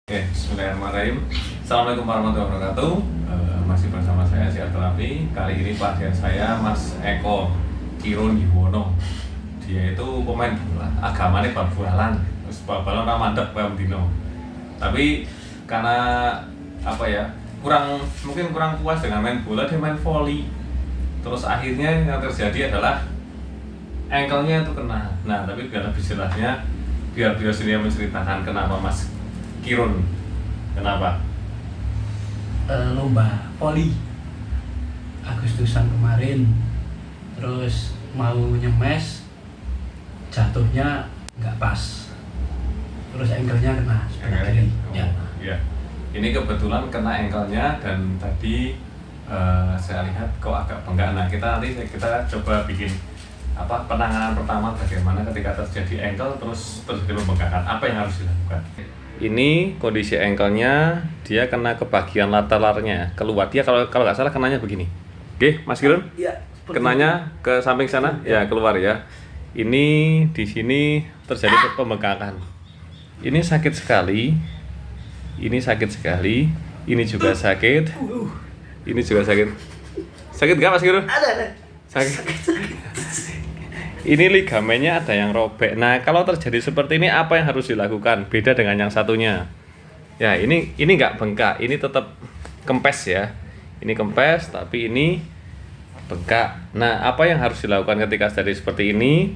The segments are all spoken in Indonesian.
Oke, bismillahirrahmanirrahim. Assalamualaikum warahmatullahi wabarakatuh. Masih bersama saya Siar Terapi. Kali ini pasien saya Mas Eko Kirun Yuwono. Dia itu pemain bola, agamanya bal-balan. Terus bal-balan ora mandek pem dino. Tapi karena mungkin kurang puas dengan main bola, dia main volley. Terus akhirnya yang terjadi adalah ankle-nya itu kena. Nah, tapi biar lebih jelasnya, biar beliau sendiri menceritakan kenapa Mas Kirun, kenapa? Lomba voli Agustusan kemarin, terus mau nyemes, jatuhnya nggak pas, terus ankle-nya kena sebelah kiri. Ya. Ini kebetulan kena ankle-nya dan tadi saya lihat kok agak bengkak. Nah, kita coba bikin penanganan pertama bagaimana ketika terjadi ankle terus terjadi pembengkakan, apa yang harus dilakukan. Ini kondisi ankle-nya, dia kena ke bagian lateralnya keluar. Dia kalau nggak salah kenanya begini. Oke, Mas Kirun? Iya. Kenanya ke samping sana, ya keluar ya. Ini di sini terjadi pembengkakan. Ini sakit sekali. Ini sakit sekali. Ini juga sakit. Ini juga sakit. Sakit nggak Mas Kirun? Ada. Sakit. Ini ligamennya ada yang robek. Nah, kalau terjadi seperti ini apa yang harus dilakukan? Beda dengan yang satunya. Ya, ini nggak bengkak, ini tetap kempes ya. Ini kempes, tapi ini bengkak. Nah, apa yang harus dilakukan ketika terjadi seperti ini?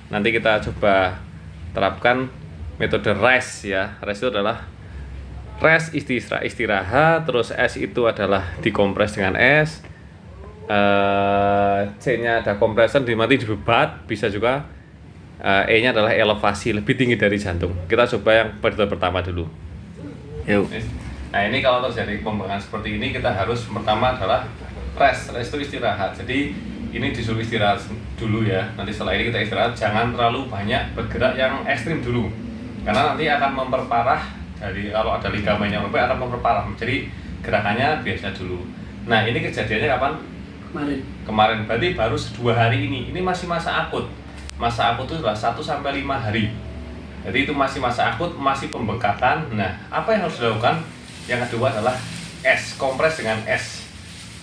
Nanti kita coba terapkan metode REST ya. REST itu adalah rest istirahat, terus S itu adalah dikompres dengan S. C-nya ada compression, dimati dibebat, bisa juga E-nya adalah elevasi, lebih tinggi dari jantung. Kita coba yang metode pertama dulu. Yuk. Nah, ini kalau terjadi pembengkakan seperti ini, kita harus pertama adalah rest itu istirahat. Jadi ini disuruh istirahat dulu ya. Nanti setelah ini kita istirahat, jangan terlalu banyak bergerak yang ekstrim dulu, karena nanti akan memperparah. Jadi kalau ada ligamen yang robek akan memperparah. Jadi gerakannya biasa dulu. Nah, ini kejadiannya kapan? Kemarin berarti baru 2 hari ini. Ini masih masa akut. Masa akut itu adalah 1-5 hari. Jadi itu masih masa akut, masih pembengkakan. Nah, apa yang harus dilakukan? Yang kedua adalah S, kompres dengan S.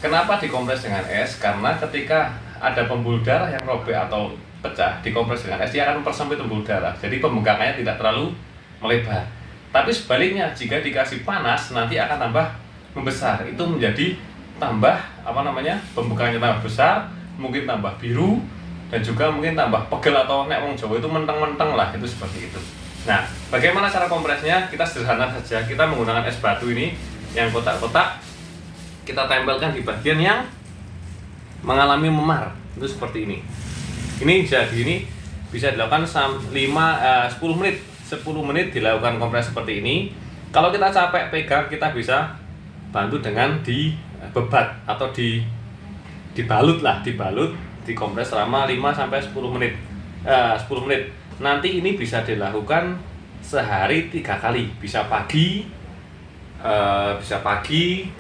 Kenapa dikompres dengan S? Karena ketika ada pembuluh darah yang robek atau pecah, dikompres dengan S, dia akan mempersempit pembuluh darah. Jadi pembengkakannya tidak terlalu melebar. Tapi sebaliknya, jika dikasih panas, nanti akan tambah membesar. Itu menjadi tambah pembengkakannya tambah besar, mungkin tambah biru, dan juga mungkin tambah pegel atau nek wong Jawa itu menteng-menteng lah, itu seperti itu. Nah, bagaimana cara kompresnya? Kita sederhana saja. Kita menggunakan es batu ini yang kotak-kotak, kita tempelkan di bagian yang mengalami memar. Itu seperti ini. Ini jadi ini bisa dilakukan 10 menit. 10 menit dilakukan kompres seperti ini. Kalau kita capek pegang, kita bisa bantu dengan dibebat atau dibalut, dikompres selama 5-10 menit. 10 menit. Nanti ini bisa dilakukan sehari 3 kali. Bisa pagi,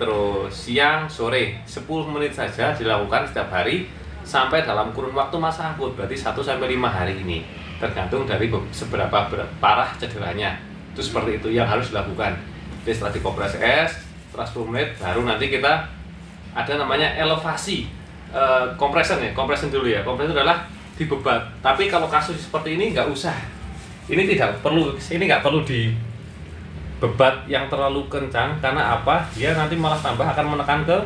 terus siang, sore. 10 menit saja dilakukan setiap hari sampai dalam kurun waktu masa akut, berarti 1-5 hari ini. Tergantung dari seberapa parah cederanya. Itu seperti itu yang harus dilakukan. Jadi setelah dikompres es, setelah 10 menit baru nanti kita ada namanya elevasi. Compression dulu ya. Compression adalah dibebat. Tapi kalau kasus seperti ini nggak usah. Ini nggak perlu dibebat yang terlalu kencang. Karena apa? Dia nanti malah tambah akan menekan ke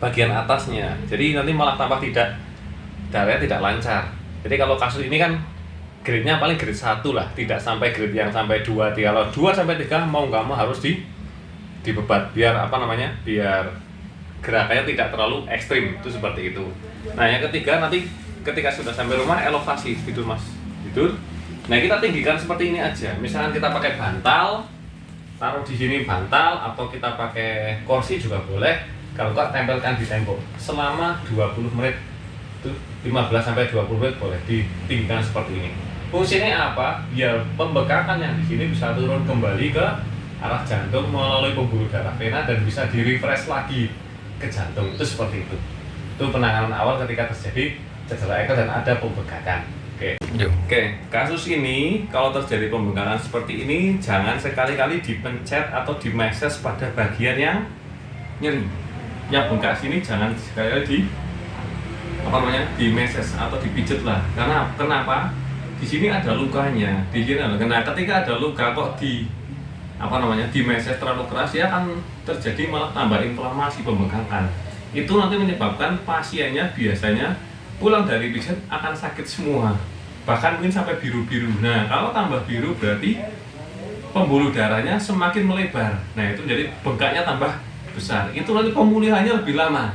bagian atasnya. Jadi nanti malah tambah darahnya tidak lancar. Jadi kalau kasus ini kan grade-nya paling grade 1 lah, tidak sampai grade yang sampai 2. Kalau 2-3 mau nggak mau harus dibebat biar biar gerakannya tidak terlalu ekstrim, itu seperti itu. Nah, yang ketiga nanti ketika sudah sampai rumah elevasi, tidur Mas, tidur. Nah, kita tinggikan seperti ini aja. Misalkan kita pakai bantal, taruh di sini bantal, atau kita pakai kursi juga boleh. Kalau kita tempelkan di tembok selama 20 menit, itu 15-20 menit boleh ditinggikan seperti ini. Fungsinya apa? Biar pembengkakan yang di sini bisa turun kembali ke arah jantung melalui pembuluh darah vena dan bisa di-refresh lagi ke jantung. Itu seperti itu. Itu penanganan awal ketika terjadi cedera ankle dan ada pembengkakan. Oke, kasus ini kalau terjadi pembengkakan seperti ini jangan sekali-kali dipencet atau dimeses pada bagian yang nyeri. Yang bengkak sini jangan sekali-kali dimeses atau dipijet lah. Karena kenapa? Di sini ada lukanya. Di sini ada. Nah, ketika ada luka kok dimeses terlalu keras, ya akan terjadi malah tambah inflamasi pembengkakan. Itu nanti menyebabkan pasiennya biasanya pulang dari pijat akan sakit semua. Bahkan mungkin sampai biru-biru. Nah, kalau tambah biru berarti pembuluh darahnya semakin melebar. Nah, itu jadi bengkaknya tambah besar. Itu nanti pemulihannya lebih lama.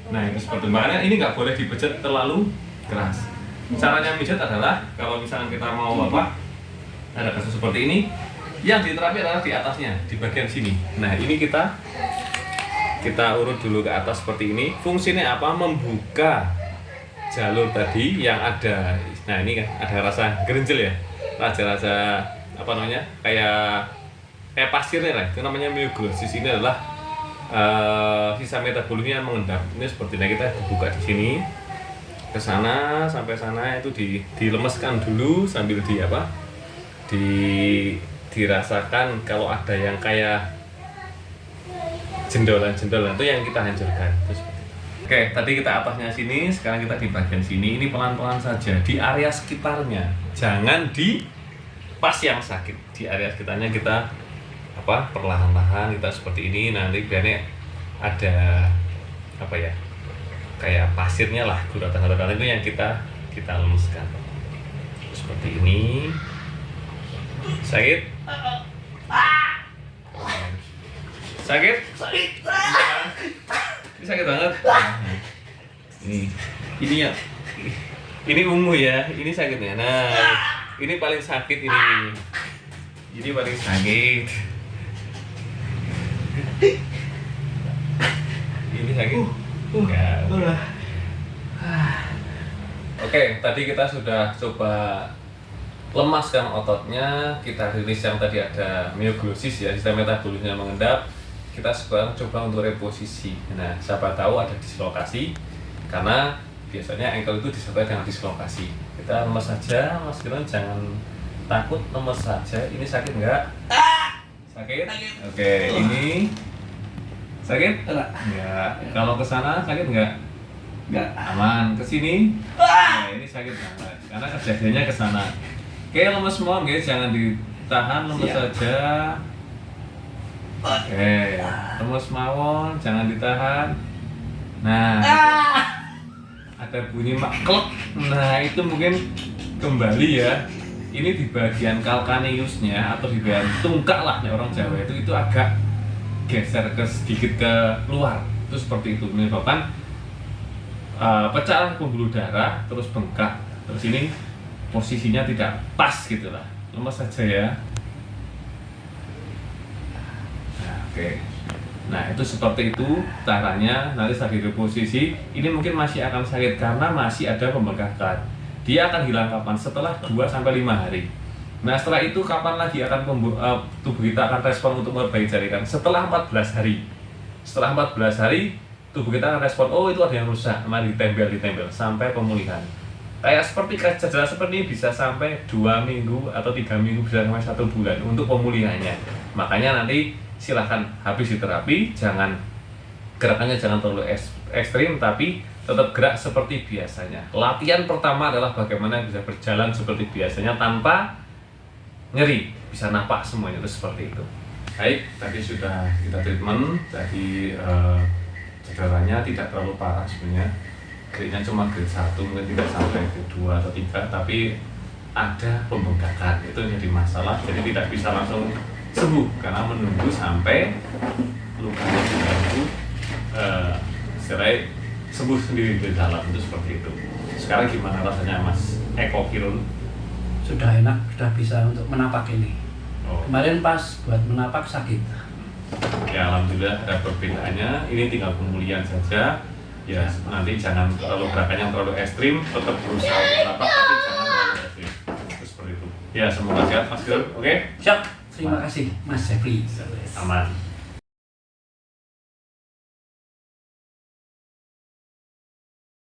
Nah, itu seperti itu. Makanya ini nggak boleh dipijat terlalu keras. Caranya pijat adalah kalau misalnya kita mau ada kasus seperti ini, yang diterapi adalah di atasnya, di bagian sini. Nah, ini kita urut dulu ke atas seperti ini. Fungsinya apa? Membuka jalur tadi yang ada. Nah, ini kan ada rasa gerenjel ya, rasa kayak pasirnya lah, itu namanya myoglossis. Ini adalah sisa metabolisme yang mengendap. Ini sepertinya kita buka di sini ke sana sampai sana, itu dilemeskan dulu sambil dirasakan kalau ada yang kayak jendolan-jendolan, itu yang kita hancurkan. Oke, tadi kita atasnya sini, sekarang kita di bagian sini. Ini pelan-pelan saja di area sekitarnya, jangan di pas yang sakit. Di area sekitarnya kita perlahan-lahan kita seperti ini. Nanti biarnya ada kayak pasirnya lah, guratan-guratan itu yang kita lemuskan seperti ini. Sakit? Sakit? Ini sakit banget. Ini ya. Ini ungu ya. Ini sakitnya. Nah, ini paling sakit ini. Ini paling sakit. Ini sakit. Enggak. Oke, tadi kita sudah coba lemaskan ototnya, kita rilis yang tadi ada myoglossis ya, sistem metabolisme mengendap. Kita sekarang coba untuk reposisi. Nah, siapa tahu ada dislokasi, karena biasanya ankle itu disertai dengan dislokasi. Kita lemas saja, Mas Kiran, jangan takut, lemas saja. Ini sakit enggak? Sakit? Oke, ini sakit? Enggak. Kalau ke sana sakit enggak? Enggak. Aman. Ke sini? Nah, ini sakit banget. Karena kejadiannya ke sana. Oke, lemes semua, guys, jangan ditahan, lemes saja. Oke, lemes mawon, jangan ditahan. Nah, ada bunyi maklek. Nah, itu mungkin kembali ya. Ini di bagian calcaneusnya atau di bagian tungkak lah, orang Jawa itu agak geser sedikit ke luar. Itu seperti itu, menyebabkan pecah pembuluh darah, terus bengkak. Terus ini posisinya tidak pas gitu lah. Lemes saja ya. Oke, nah itu seperti itu caranya. Nanti saat reposisi ini mungkin masih akan sakit karena masih ada pembengkakan. Dia akan hilang kapan? Setelah 2-5 hari. Nah, setelah itu kapan lagi akan tubuh kita akan respon untuk memperbaiki jaringan? Setelah 14 hari. Setelah 14 hari tubuh kita akan respon, oh itu ada yang rusak, mari ditempel sampai pemulihan. Kayak seperti cedera seperti ini bisa sampai 2 minggu atau 3 minggu, bisa sampai 1 bulan untuk pemulihannya. Makanya nanti silahkan habis di terapi, gerakannya jangan terlalu ekstrim, tapi tetap gerak seperti biasanya. Latihan pertama adalah bagaimana bisa berjalan seperti biasanya tanpa nyeri, bisa napak semuanya, itu seperti itu. Baik, tadi sudah kita treatment, jadi cederanya tidak terlalu parah sebenarnya. Grade-nya cuma grade 1, mungkin tidak sampai grade 2 atau 3, tapi ada pembengkakan, itu jadi masalah, jadi tidak bisa langsung sembuh karena menunggu sampai lukanya itu serai sembuh sendiri di dalam, itu seperti itu. Sekarang gimana rasanya Mas Eko Kirun? Sudah enak, sudah bisa untuk menapak ini. Kemarin pas buat menapak sakit. Ya, alhamdulillah ada perbedaannya. Ini tinggal pemulihan saja. Ya, nanti jangan terlalu gerakannya terlalu ekstrim, tetap berusaha menapak tapi jangan terlalu ekstrim. Itu seperti itu. Ya, semoga sehat Mas Kirun. Oke? Siap. Terima kasih Mas Jeffrey. Aman.